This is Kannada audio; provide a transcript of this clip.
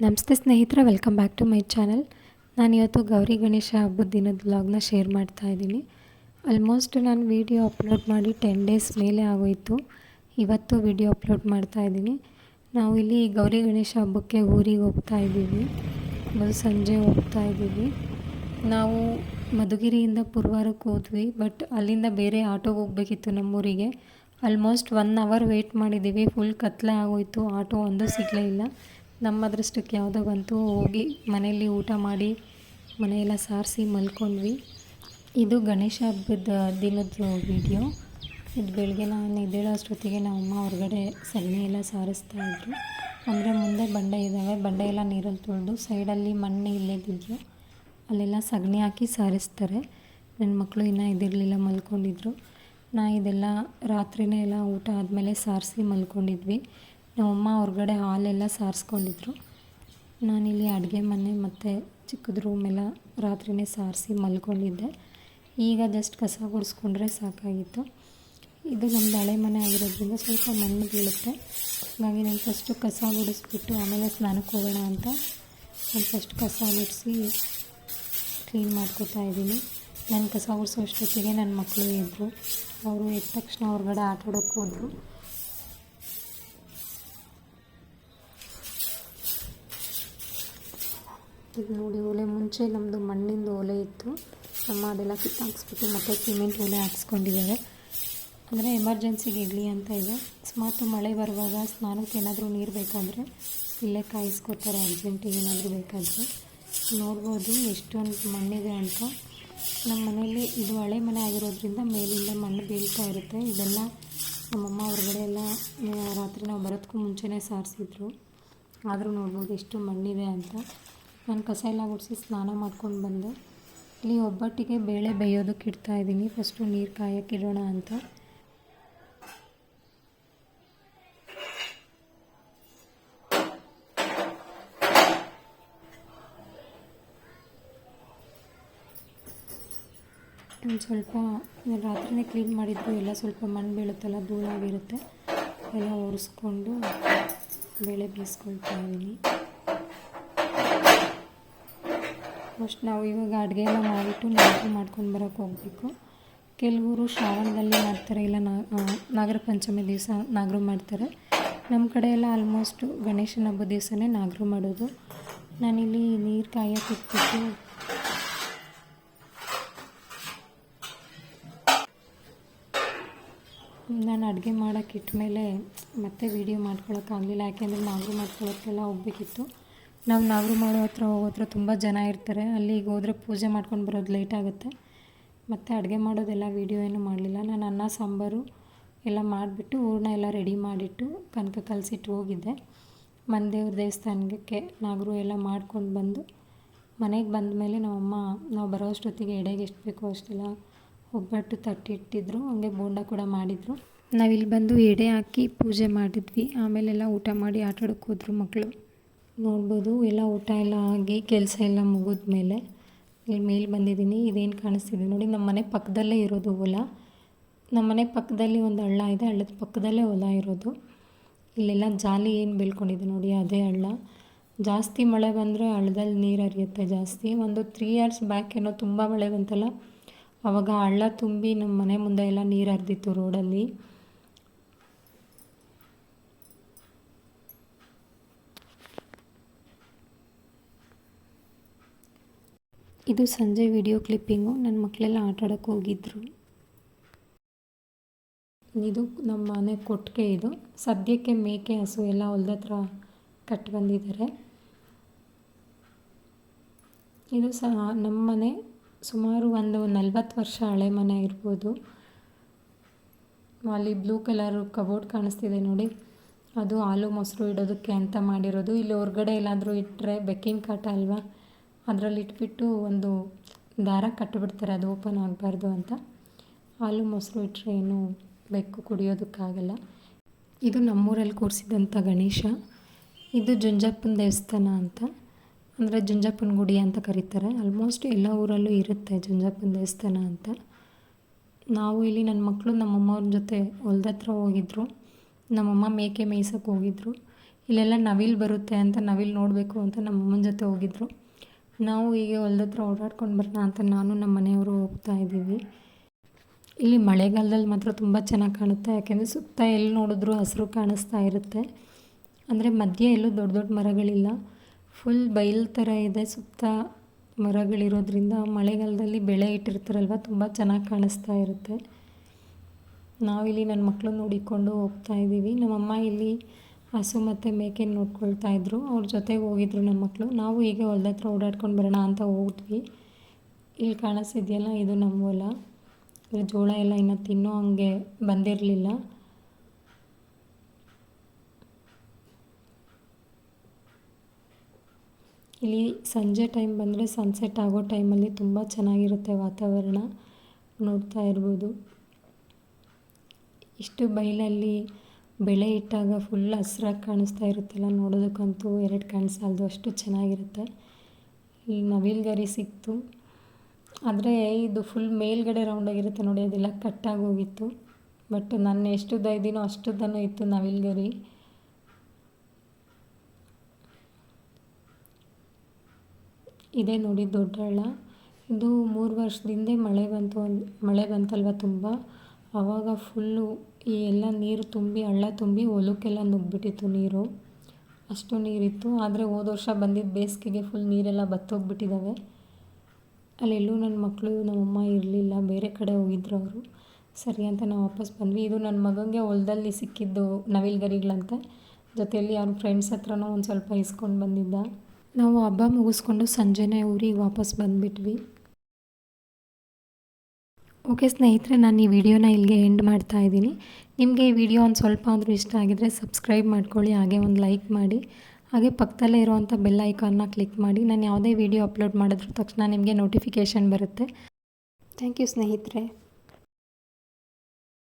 ನಮಸ್ತೆ ಸ್ನೇಹಿತರೆ, welcome back to my channel. ನಾನಿವತ್ತು ಗೌರಿ ಗಣೇಶ ಹಬ್ಬದ ದಿನದ ವ್ಲಾಗ್ನ ಶೇರ್ ಮಾಡ್ತಾ ಇದ್ದೀನಿ. ಆಲ್ಮೋಸ್ಟ್ ನಾನು ವೀಡಿಯೋ ಅಪ್ಲೋಡ್ ಮಾಡಿ 10 ಡೇಸ್ ಮೇಲೆ ಆಗೋಯಿತು. ಇವತ್ತು ವೀಡಿಯೋ ಅಪ್ಲೋಡ್ ಮಾಡ್ತಾ ಇದ್ದೀನಿ. ನಾವು ಇಲ್ಲಿ ಗೌರಿ ಗಣೇಶ ಹಬ್ಬಕ್ಕೆ ಊರಿಗೆ ಹೋಗ್ತಾ ಇದ್ದೀವಿ. ಇವತ್ತು ಸಂಜೆ ಹೋಗ್ತಾ ಇದ್ದೀವಿ. ನಾವು ಮಧುಗಿರಿಯಿಂದ ಪುರವಾರಕ್ಕೆ ಹೋದ್ವಿ, ಬಟ್ ಅಲ್ಲಿಂದ ಬೇರೆ ಆಟೋಗೆ ಹೋಗಬೇಕಿತ್ತು ನಮ್ಮೂರಿಗೆ. ಆಲ್ಮೋಸ್ಟ್ 1 ಅವರ್ ವೆಯ್ಟ್ ಮಾಡಿದ್ದೀವಿ. ಫುಲ್ ಕತ್ಲೆ ಆಗೋಯಿತು, ಆಟೋ ಒಂದು ಸಿಗಲೇ ಇಲ್ಲ. ನಮ್ಮ ಅದೃಷ್ಟಕ್ಕೆ ಯಾವುದೋ ಬಂತು. ಹೋಗಿ ಮನೆಯಲ್ಲಿ ಊಟ ಮಾಡಿ ಮನೆಯೆಲ್ಲ ಸಾರಿಸಿ ಮಲ್ಕೊಂಡ್ವಿ. ಇದು ಗಣೇಶ ಹಬ್ಬದ ದಿನದ ವೀಡಿಯೋ. ಇದು ಬೆಳಗ್ಗೆ ನಾನು ಎದ್ದೇಳೋ ಅಷ್ಟೊತ್ತಿಗೆ ನಮ್ಮಮ್ಮ ಹೊರಗಡೆ ಸಗಣಿ ಎಲ್ಲ ಸಾರಿಸ್ತಾಯಿದ್ರು. ಅಂದರೆ ಮುಂದೆ ಬಂಡೆ ಇದ್ದಾವೆ, ಬಂಡೆ ಎಲ್ಲ ನೀರಲ್ಲಿ ತೊಳೆದು ಸೈಡಲ್ಲಿ ಮಣ್ಣು ಇಲ್ಲದಿದ್ರು ಅಲ್ಲೆಲ್ಲ ಸಗಣಿ ಹಾಕಿ ಸಾರಿಸ್ತಾರೆ. ನನ್ನ ಮಕ್ಕಳು ಇನ್ನೂ ಎದ್ದಿರಲಿಲ್ಲ, ಮಲ್ಕೊಂಡಿದ್ರು. ಇದೆಲ್ಲ ರಾತ್ರಿನೇ ಎಲ್ಲ ಊಟ ಆದಮೇಲೆ ಸಾರಿಸಿ ಮಲ್ಕೊಂಡಿದ್ವಿ. ನಮ್ಮಮ್ಮ ಹೊರಗಡೆ ಹಾಲೆಲ್ಲ ಸಾರಿಸ್ಕೊಂಡಿದ್ರು. ನಾನಿಲ್ಲಿ ಅಡುಗೆ ಮನೆ ಮತ್ತು ಚಿಕ್ಕದ ರೂಮೆಲ್ಲ ರಾತ್ರಿನೇ ಸಾರಿಸಿ ಮಲ್ಕೊಂಡಿದ್ದೆ. ಈಗ ಜಸ್ಟ್ ಕಸ ಗುಡಿಸ್ಕೊಂಡ್ರೆ ಸಾಕಾಗಿತ್ತು. ಇದು ನಮ್ಮದು ಹಳೆ ಮನೆ ಆಗಿರೋದ್ರಿಂದ ಸ್ವಲ್ಪ ಮಣ್ಣು ಬೀಳುತ್ತೆ. ಹಾಗಾಗಿ ನಾನು ಫಸ್ಟು ಕಸ ಗುಡಿಸ್ಬಿಟ್ಟು ಆಮೇಲೆ ಸ್ನಾನಕ್ಕೆ ಹೋಗೋಣ ಅಂತ ನಾನು ಫಸ್ಟ್ ಕಸ ಗುಡಿಸಿ ಕ್ಲೀನ್ ಮಾಡ್ಕೊತಾ ಇದ್ದೀನಿ. ನಾನು ಕಸ ಗುಡಿಸೋ ಅಷ್ಟೊತ್ತಿಗೆ ನನ್ನ ಮಕ್ಕಳು ಎದ್ದರು. ಅವರು ಎದ್ದ ತಕ್ಷಣ ಹೊರಗಡೆ ಆಟಾಡೋಕ್ಕೆ ಹೋದರು. ಇದು ನೋಡಿ, ಒಲೆ ಮುಂಚೆ ನಮ್ಮದು ಮಣ್ಣಿಂದ ಒಲೆ ಇತ್ತು. ಅಮ್ಮ ಅದೆಲ್ಲ ಕಿತ್ತಾಕ್ಸ್ಬಿಟ್ಟು ಮತ್ತೆ ಸಿಮೆಂಟ್ ಒಲೆ ಹಾಕ್ಸ್ಕೊಂಡಿದ್ದಾರೆ. ಅಂದರೆ ಎಮರ್ಜೆನ್ಸಿಗೆ ಇರಲಿ ಅಂತ ಇದೆ. ಅಕಸ್ಮಾತ್ ಮಳೆ ಬರುವಾಗ ಸ್ನಾನಕ್ಕೆ ಏನಾದರೂ ನೀರು ಬೇಕಾದರೆ ಇಲ್ಲೇ ಕಾಯಿಸ್ಕೊತಾರೆ, ಅರ್ಜೆಂಟಿಗೆ ಏನಾದರೂ ಬೇಕಾದರೆ. ನೋಡ್ಬೋದು ಎಷ್ಟೊಂದು ಮಣ್ಣಿದೆ ಅಂತ. ನಮ್ಮ ಮನೆಯಲ್ಲಿ ಇದು ಹಳೆ ಮನೆ ಆಗಿರೋದ್ರಿಂದ ಮೇಲಿಂದ ಮಣ್ಣು ಬೀಳ್ತಾ ಇರುತ್ತೆ. ಇದೆಲ್ಲ ನಮ್ಮಮ್ಮ ಹೊರಗಡೆ ಎಲ್ಲ ರಾತ್ರಿ ನಾವು ಬರೋದಕ್ಕೂ ಮುಂಚೆನೇ ಸಾರಿಸಿದ್ರು. ಆದರೂ ನೋಡ್ಬೋದು ಎಷ್ಟು ಮಣ್ಣಿದೆ ಅಂತ. ನಾನು ಕಸ ಎಲ್ಲ ಗುಡಿಸಿ ಸ್ನಾನ ಮಾಡ್ಕೊಂಡು ಬಂದೆ. ಇಲ್ಲಿ ಒಬ್ಬಟ್ಟಿಗೆ ಬೇಳೆ ಬೇಯೋದಕ್ಕೆ ಇಡ್ತಾಯಿದ್ದೀನಿ. ಫಸ್ಟು ನೀರು ಕಾಯೋಕ್ಕಿಡೋಣ ಅಂತ. ಒಂದು ಸ್ವಲ್ಪ ರಾತ್ರಿನೇ ಕ್ಲೀನ್ ಮಾಡಿದ್ರು. ಎಲ್ಲ ಸ್ವಲ್ಪ ಮಣ್ಣು ಬೀಳುತ್ತಲ್ಲ, ಧೂಳಾಗಿರುತ್ತೆ, ಎಲ್ಲ ಒರೆಸ್ಕೊಂಡು ಬೇಳೆ ಬೇಯಿಸ್ಕೊಳ್ತಾ ಇದ್ದೀನಿ. ಫಸ್ಟ್ ನಾವು ಇವಾಗ ಅಡುಗೆ ಎಲ್ಲ ಮಾಡಿಬಿಟ್ಟು ನಾಗರು ಮಾಡ್ಕೊಂಡು ಬರೋಕ್ಕೆ ಹೋಗಬೇಕು. ಕೆಲವರು ಶ್ರಾವಣದಲ್ಲಿ ಮಾಡ್ತಾರೆ, ಇಲ್ಲ ನಾಗರ ಪಂಚಮಿ ದಿವಸ ನಾಗರು ಮಾಡ್ತಾರೆ. ನಮ್ಮ ಕಡೆ ಎಲ್ಲ ಆಲ್ಮೋಸ್ಟು ಗಣೇಶನ ಹಬ್ಬದ ದಿವಸನೇ ನಾಗರು ಮಾಡೋದು. ನಾನಿಲ್ಲಿ ನೀರು ಕಾಯೋಕ್ಕೆ ಇಟ್ಬಿಟ್ಟು ನಾನು ಅಡುಗೆ ಮಾಡೋಕ್ಕೆ ಇಟ್ಮೇಲೆ ಮತ್ತೆ ವೀಡಿಯೋ ಮಾಡ್ಕೊಳಕ್ಕಾಗಲಿಲ್ಲ. ಯಾಕೆಂದರೆ ನಾಗರು ಮಾಡ್ಕೊಳ್ಳೋಕ್ಕೆಲ್ಲ ಹೋಗ್ಬೇಕಿತ್ತು. ನಾವು ನಾಗರು ಮಾಡೋ ಹೋಗೋತ್ರ ತುಂಬ ಜನ ಇರ್ತಾರೆ. ಅಲ್ಲಿಗೆ ಹೋದರೆ ಪೂಜೆ ಮಾಡ್ಕೊಂಡು ಬರೋದು ಲೇಟ್ ಆಗುತ್ತೆ. ಮತ್ತು ಅಡುಗೆ ಮಾಡೋದೆಲ್ಲ ವೀಡಿಯೋ ಏನೂ ಮಾಡಲಿಲ್ಲ. ನಾನು ಅನ್ನ ಸಾಂಬಾರು ಎಲ್ಲ ಮಾಡಿಬಿಟ್ಟು ಹೂರಣ ಎಲ್ಲ ರೆಡಿ ಮಾಡಿಟ್ಟು ಕನಕ ಕಲಸಿಟ್ಟು ಹೋಗಿದ್ದೆ. ಮನೆದೇವ್ರ ದೇವಸ್ಥಾನಕ್ಕೆ ನಾಗರು ಎಲ್ಲ ಮಾಡ್ಕೊಂಡು ಬಂದು ಮನೆಗೆ ಬಂದ ಮೇಲೆ ನಾವು ಬರೋ ಅಷ್ಟೊತ್ತಿಗೆ ಎಡೆಗೆ ಎಷ್ಟು ಬೇಕೋ ಅಷ್ಟೆಲ್ಲ ಒಬ್ಬಟ್ಟು ತಟ್ಟಿಟ್ಟಿದ್ರು. ಹಂಗೆ ಬೋಂಡ ಕೂಡ ಮಾಡಿದರು. ನಾವಿಲ್ಲಿ ಬಂದು ಎಡೆ ಹಾಕಿ ಪೂಜೆ ಮಾಡಿದ್ವಿ. ಆಮೇಲೆಲ್ಲ ಊಟ ಮಾಡಿ ಆಟಾಡೋಕ್ಕೆ ಹೋದ್ರು ಮಕ್ಕಳು. ನೋಡ್ಬೋದು ಎಲ್ಲ ಊಟ ಎಲ್ಲ ಆಗಿ ಕೆಲಸ ಎಲ್ಲ ಮುಗಿದ ಮೇಲೆ ಇಲ್ಲಿ ಮೇಲೆ ಬಂದಿದ್ದೀನಿ. ಇದೇನು ಕಾಣಿಸ್ತಿದೆ ನೋಡಿ, ನಮ್ಮ ಮನೆ ಪಕ್ಕದಲ್ಲೇ ಇರೋದು ಹೊಲ. ನಮ್ಮ ಮನೆ ಪಕ್ಕದಲ್ಲಿ ಒಂದು ಹಳ್ಳ ಇದೆ, ಹಳ್ಳದ ಪಕ್ಕದಲ್ಲೇ ಹೊಲ ಇರೋದು. ಇಲ್ಲೆಲ್ಲ ಜಾಲಿ ಏನು ಬೆಳ್ಕೊಂಡಿದೆ ನೋಡಿ, ಅದೇ ಹಳ್ಳ. ಜಾಸ್ತಿ ಮಳೆ ಬಂದರೆ ಹಳ್ಳದಲ್ಲಿ ನೀರು ಹರಿಯುತ್ತೆ ಜಾಸ್ತಿ. ಒಂದು 3 years ಬ್ಯಾಕ್ ಏನೋ ತುಂಬ ಮಳೆ ಬಂತಲ್ಲ, ಆವಾಗ ಹಳ್ಳ ತುಂಬಿ ನಮ್ಮ ಮನೆ ಮುಂದೆ ಎಲ್ಲ ನೀರು ಹರಿದಿತ್ತು ರೋಡಲ್ಲಿ. ಇದು ಸಂಜೆ ವಿಡಿಯೋ ಕ್ಲಿಪ್ಪಿಂಗು. ನನ್ನ ಮಕ್ಕಳೆಲ್ಲ ಆಟಾಡೋಕ್ಕೆ ಹೋಗಿದ್ರು. ಇದು ನಮ್ಮ ಮನೆ ಕೊಟ್ಟಿಗೆ. ಇದು ಸದ್ಯಕ್ಕೆ ಮೇಕೆ ಹಸು ಎಲ್ಲ ಹೊಲದ ಹತ್ರ ಕಟ್ಟಿ ಬಂದಿದ್ದಾರೆ. ಇದು ಸಹ ನಮ್ಮ ಮನೆ. ಸುಮಾರು ಒಂದು 40 ವರ್ಷ ಹಳೆ ಮನೆ ಇರ್ಬೋದು. ಅಲ್ಲಿ ಬ್ಲೂ ಕಲರು ಕಬೋರ್ಡ್ ಕಾಣಿಸ್ತಿದೆ ನೋಡಿ, ಅದು ಹಾಲು ಮೊಸರು ಇಡೋದಕ್ಕೆ ಅಂತ ಮಾಡಿರೋದು. ಇಲ್ಲಿ ಹೊರಗಡೆ ಎಲ್ಲಾದರೂ ಇಟ್ಟರೆ ಬೆಕ್ಕಿನ ಕಾಟ ಅಲ್ವಾ, ಅದರಲ್ಲಿ ಇಟ್ಬಿಟ್ಟು ಒಂದು ದಾರ ಕಟ್ಟಿಬಿಡ್ತಾರೆ, ಅದು ಓಪನ್ ಆಗಬಾರ್ದು ಅಂತ. ಹಾಲು ಮೊಸರು ಇಟ್ಟರೆ ಏನು ಬೆಕ್ಕು ಕುಡಿಯೋದಕ್ಕಾಗಲ್ಲ. ಇದು ನಮ್ಮೂರಲ್ಲಿ ಕೂರಿಸಿದಂಥ ಗಣೇಶ. ಇದು ಜುಂಜಪ್ಪನ ದೇವಸ್ಥಾನ ಅಂತ, ಅಂದರೆ ಜುಂಜಪ್ಪನ ಗುಡಿ ಅಂತ ಕರೀತಾರೆ. ಆಲ್ಮೋಸ್ಟ್ ಎಲ್ಲ ಊರಲ್ಲೂ ಇರುತ್ತೆ ಜುಂಜಪ್ಪನ ದೇವಸ್ಥಾನ ಅಂತ. ನಾವು ಇಲ್ಲಿ ನನ್ನ ಮಕ್ಕಳು ನಮ್ಮಮ್ಮವ್ರ ಜೊತೆ ಹೊಲ್ದ ಹತ್ರ ಹೋಗಿದ್ರು. ನಮ್ಮಮ್ಮ ಮೇಕೆ ಮೇಯ್ಸೋಕ್ಕೆ ಹೋಗಿದ್ರು. ಇಲ್ಲೆಲ್ಲ ನವಿಲು ಬರುತ್ತೆ ಅಂತ ನವಿಲು ನೋಡಬೇಕು ಅಂತ ನಮ್ಮ ಅಮ್ಮನ ಜೊತೆ ಹೋಗಿದ್ರು. ನಾವು ಹೀಗೆ ಹೊಲ್ದ ಹತ್ರ ಓಡಾಡ್ಕೊಂಡು ಬರೋಣ ಅಂತ ನಾನು ನಮ್ಮ ಮನೆಯವರು ಹೋಗ್ತಾ ಇದ್ದೀವಿ. ಇಲ್ಲಿ ಮಳೆಗಾಲದಲ್ಲಿ ಮಾತ್ರ ತುಂಬ ಚೆನ್ನಾಗಿ ಕಾಣುತ್ತೆ, ಯಾಕೆಂದರೆ ಸುತ್ತ ಎಲ್ಲಿ ನೋಡಿದ್ರೂ ಹಸಿರು ಕಾಣಿಸ್ತಾ ಇರುತ್ತೆ. ಅಂದರೆ ಮಧ್ಯೆ ಎಲ್ಲೂ ದೊಡ್ಡ ದೊಡ್ಡ ಮರಗಳಿಲ್ಲ, ಫುಲ್ ಬಯಲು ಥರ ಇದೆ. ಸುತ್ತ ಮರಗಳಿರೋದ್ರಿಂದ ಮಳೆಗಾಲದಲ್ಲಿ ಬೆಳೆ ಇಟ್ಟಿರ್ತಾರಲ್ವ, ತುಂಬ ಚೆನ್ನಾಗಿ ಕಾಣಿಸ್ತಾ ಇರುತ್ತೆ. ನಾವಿಲ್ಲಿ ನನ್ನ ಮಕ್ಕಳು ನೋಡಿಕೊಂಡು ಹೋಗ್ತಾ ಇದ್ದೀವಿ. ನಮ್ಮಮ್ಮ ಇಲ್ಲಿ ಹಸು ಮತ್ತು ಮೇಕೆ ನೋಡ್ಕೊಳ್ತಾ ಇದ್ರು, ಅವ್ರ ಜೊತೆಗೆ ಹೋಗಿದ್ರು ನಮ್ಮ ಮಕ್ಕಳು. ನಾವು ಹೀಗೆ ಹೊಲ್ದ ಹತ್ರ ಓಡಾಡ್ಕೊಂಡು ಬರೋಣ ಅಂತ ಹೋದ್ವಿ. ಇಲ್ಲಿ ಕಾಣಿಸ್ತಿದೆಯಲ್ಲ, ಇದು ನಮ್ಮ ಹೊಲ. ಜೋಳ ಎಲ್ಲ ಇನ್ನು ತಿನ್ನೋ ಹಂಗೆ ಬಂದಿರಲಿಲ್ಲ. ಇಲ್ಲಿ ಸಂಜೆ ಟೈಮ್ ಬಂದರೆ ಸನ್ಸೆಟ್ ಆಗೋ ಟೈಮಲ್ಲಿ ತುಂಬ ಚೆನ್ನಾಗಿರುತ್ತೆ ವಾತಾವರಣ, ನೋಡ್ತಾ ಇರ್ಬೋದು. ಇಷ್ಟು ಬಯಲಲ್ಲಿ ಬೆಳೆ ಇಟ್ಟಾಗ ಫುಲ್ ಹಸ್ರಾಗಿ ಕಾಣಿಸ್ತಾ ಇರುತ್ತಲ್ಲ, ನೋಡೋದಕ್ಕಂತೂ ಎರಡು ಕಣ್ಣು ಸಾಲದು, ಅಷ್ಟು ಚೆನ್ನಾಗಿರುತ್ತೆ. ಈ ನವಿಲುಗರಿ ಸಿಕ್ತು, ಆದರೆ ಇದು ಫುಲ್ ಮೇಲ್ಗಡೆ ರೌಂಡಾಗಿರುತ್ತೆ ನೋಡಿ, ಅದೆಲ್ಲ ಕಟ್ಟಾಗಿ ಹೋಗಿತ್ತು. ಬಟ್ ನಾನು ಎಷ್ಟು ಉದ್ದ ಇದ್ದೀನೋ ಅಷ್ಟುದ್ದನೂ ಇತ್ತು ನವಿಲುಗರಿ. ಇದೇ ನೋಡಿ ದೊಡ್ಡ ಹಳ್ಳ. ಇದು 3 ವರ್ಷದಿಂದ ಮಳೆ ಬಂತಲ್ವ ತುಂಬ, ಆವಾಗ ಫುಲ್ಲು ಈ ಎಲ್ಲ ನೀರು ತುಂಬಿ, ಹಳ್ಳ ತುಂಬಿ ಹೊಲಕ್ಕೆಲ್ಲ ನುಗ್ಗಿಬಿಟ್ಟಿತ್ತು ನೀರು, ಅಷ್ಟು ನೀರಿತ್ತು. ಆದರೆ ಹೋದ ವರ್ಷ ಬಂದಿದ್ದ ಬೇಸಿಗೆಗೆ ಫುಲ್ ನೀರೆಲ್ಲ ಬತ್ತೋಗ್ಬಿಟ್ಟಿದ್ದಾವೆ. ಅಲ್ಲೆಲ್ಲೂ ನನ್ನ ಮಕ್ಕಳು ನಮ್ಮಮ್ಮ ಇರಲಿಲ್ಲ, ಬೇರೆ ಕಡೆ ಹೋಗಿದ್ರು ಅವರು. ಸರಿ ಅಂತ ನಾವು ವಾಪಸ್ ಬಂದ್ವಿ. ಇದು ನನ್ನ ಮಗನಿಗೆ ಹೊಲದಲ್ಲಿ ಸಿಕ್ಕಿದ್ದು ನವಿಲುಗರಿಗಳಂತೆ, ಜೊತೆಯಲ್ಲಿ ಅವ್ರ ಫ್ರೆಂಡ್ಸ್ ಹತ್ರನೂ ಒಂದು ಸ್ವಲ್ಪ ಇಸ್ಕೊಂಡು ಬಂದಿದ್ದ. ನಾವು ಹಬ್ಬ ಮುಗಿಸ್ಕೊಂಡು ಸಂಜೆನೇ ಊರಿಗೆ ವಾಪಸ್ ಬಂದುಬಿಟ್ವಿ. ಓಕೆ ಸ್ನೇಹಿತರೆ, ನಾನು ಈ ವಿಡಿಯೋನ ಇಲ್ಲಿಗೆ ಎಂಡ್ ಮಾಡ್ತಾ ಇದ್ದೀನಿ. ನಿಮಗೆ ಈ ವಿಡಿಯೋ ಒಂದು ಸ್ವಲ್ಪ ಆದರೂ ಇಷ್ಟ ಆಗಿದರೆ ಸಬ್ಸ್ಕ್ರೈಬ್ ಮಾಡ್ಕೊಳ್ಳಿ, ಹಾಗೆ ಒಂದು ಲೈಕ್ ಮಾಡಿ, ಹಾಗೆ ಪಕ್ಕದಲ್ಲೇ ಇರುವಂಥ ಬೆಲ್ ಐಕಾನ್ನ ಕ್ಲಿಕ್ ಮಾಡಿ. ನಾನು ಯಾವುದೇ ವಿಡಿಯೋ ಅಪ್ಲೋಡ್ ಮಾಡಿದ್ರೂ ತಕ್ಷಣ ನಿಮಗೆ ನೋಟಿಫಿಕೇಷನ್ ಬರುತ್ತೆ. ಥ್ಯಾಂಕ್ ಯು ಸ್ನೇಹಿತರೆ.